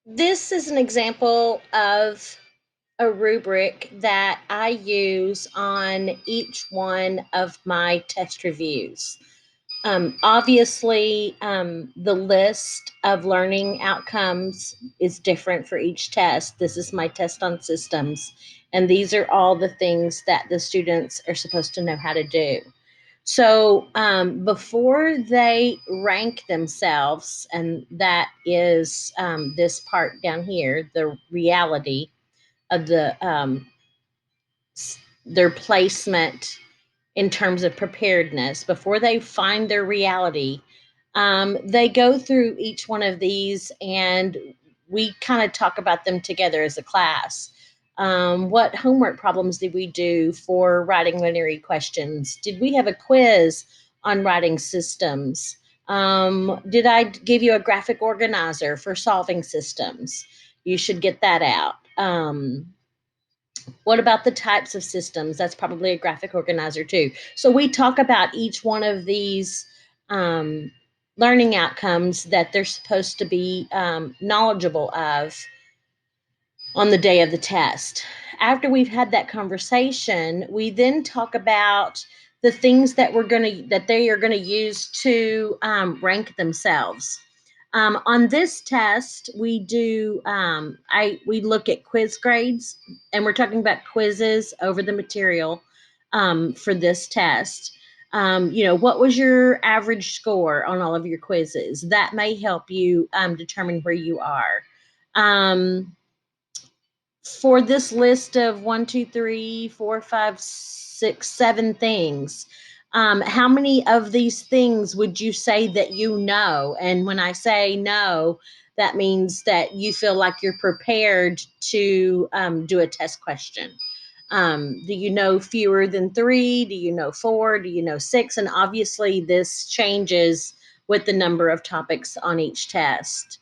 This is an example of a rubric that I use on each one of my test reviews. Obviously, the list of learning outcomes is different for each test. This is my test on systems, and these are all the things that the students are supposed to know how to do. So before they rank themselves, and that is this part down here, the reality of their placement in terms of preparedness, before they find their reality, they go through each one of these and we kind of talk about them together as a class. What homework problems did we do for writing linear questions? Did we have a quiz on writing systems? Did I give you a graphic organizer for solving systems? You should get that out. What about the types of systems? That's probably a graphic organizer too. So we talk about each one of these um, learning outcomes that they're supposed to be knowledgeable of on the day of the test. After we've had that conversation, we then talk about the things that they are gonna use to rank themselves. On this test, we look at quiz grades, and we're talking about quizzes over the material for this test. What was your average score on all of your quizzes? That may help you determine where you are. Um, for this list of 1, 2, 3, 4, 5, 6, 7 things, how many of these things would you say that you know? And when I say no, that means that you feel like you're prepared to do a test question. Do you know fewer than three? Do you know four? Do you know six? And obviously, this changes with the number of topics on each test.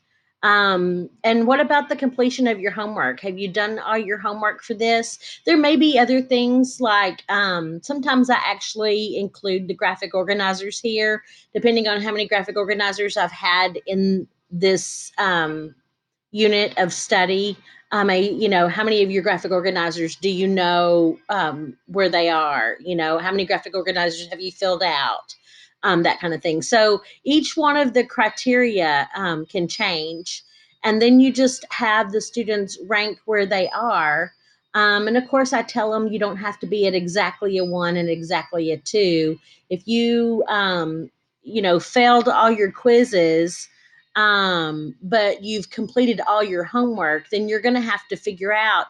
And what about the completion of your homework? Have you done all your homework for this? There may be other things like sometimes I actually include the graphic organizers here, depending on how many graphic organizers I've had in this unit of study. How many of your graphic organizers do you know where they are? How many graphic organizers have you filled out? That kind of thing. So each one of the criteria can change. And then you just have the students rank where they are. And of course, I tell them you don't have to be at exactly a 1 and exactly a 2. If you failed all your quizzes, but you've completed all your homework, then you're going to have to figure out,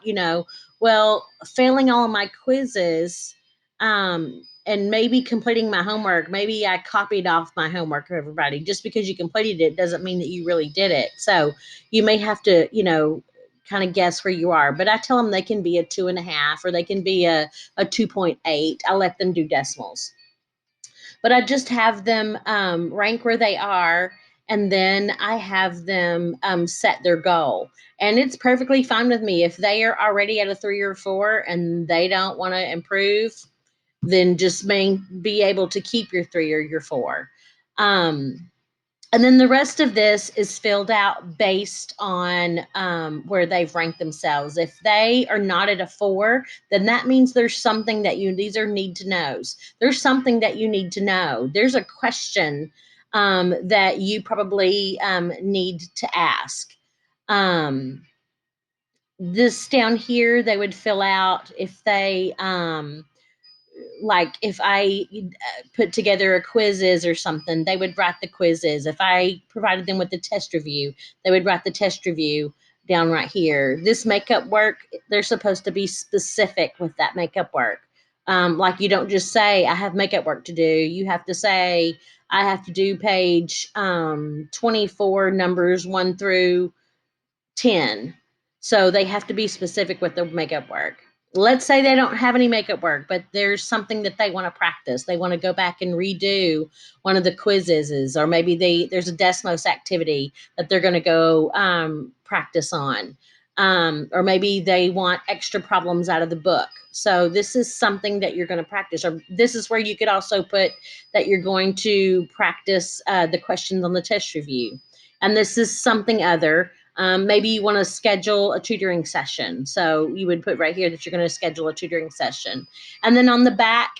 well, failing all of my quizzes, and maybe completing my homework, maybe I copied off my homework for everybody. Just because you completed it doesn't mean that you really did it. So you may have to, kind of guess where you are. But I tell them they can be a 2.5 or they can be a 2.8. I let them do decimals, but I just have them rank where they are, and then I have them set their goal. And it's perfectly fine with me if they are already at a 3 or 4 and they don't want to improve, then just be able to keep your 3 or your 4. Um, and then the rest of this is filled out based on where they've ranked themselves. If they are not at a 4, then that means there's something these are need to knows. There's something that you need to know. There's a question that you probably need to ask. Um, this down here, they would fill out if they, like if I put together a quizzes or something, they would write the quizzes. If I provided them with the test review, they would write the test review down right here. This makeup work, they're supposed to be specific with that makeup work. Like you don't just say, I have makeup work to do. You have to say, I have to do page 24, numbers 1 through 10. So they have to be specific with their makeup work. Let's say they don't have any makeup work, but there's something that they want to practice. They want to go back and redo one of the quizzes, or maybe there's a Desmos activity that they're going to go practice on. Or maybe they want extra problems out of the book. So this is something that you're going to practice. Or this is where you could also put that you're going to practice the questions on the test review. And this is something other. Maybe you want to schedule a tutoring session. So you would put right here that you're going to schedule a tutoring session. And then on the back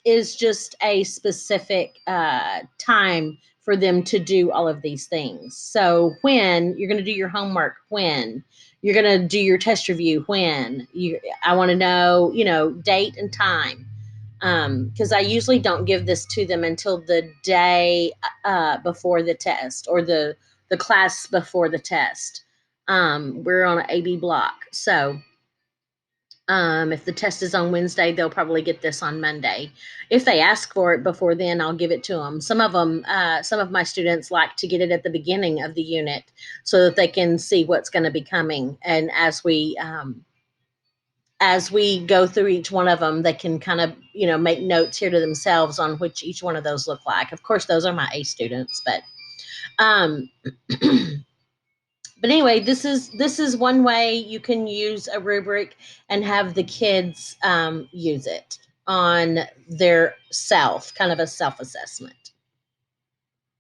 is just a specific time for them to do all of these things. So when you're going to do your homework, when you're going to do your test review, I want to know, date and time. Because I usually don't give this to them until the day before the test, or the class before the test. We're on an AB block. So if the test is on Wednesday, they'll probably get this on Monday. If they ask for it before then, I'll give it to them. Some of my students like to get it at the beginning of the unit so that they can see what's going to be coming. And as we go through each one of them, they can kind of, make notes here to themselves on which each one of those look like. Of course, those are my A students, but um, but anyway, this is one way you can use a rubric and have the kids use it on their self, kind of a self assessment.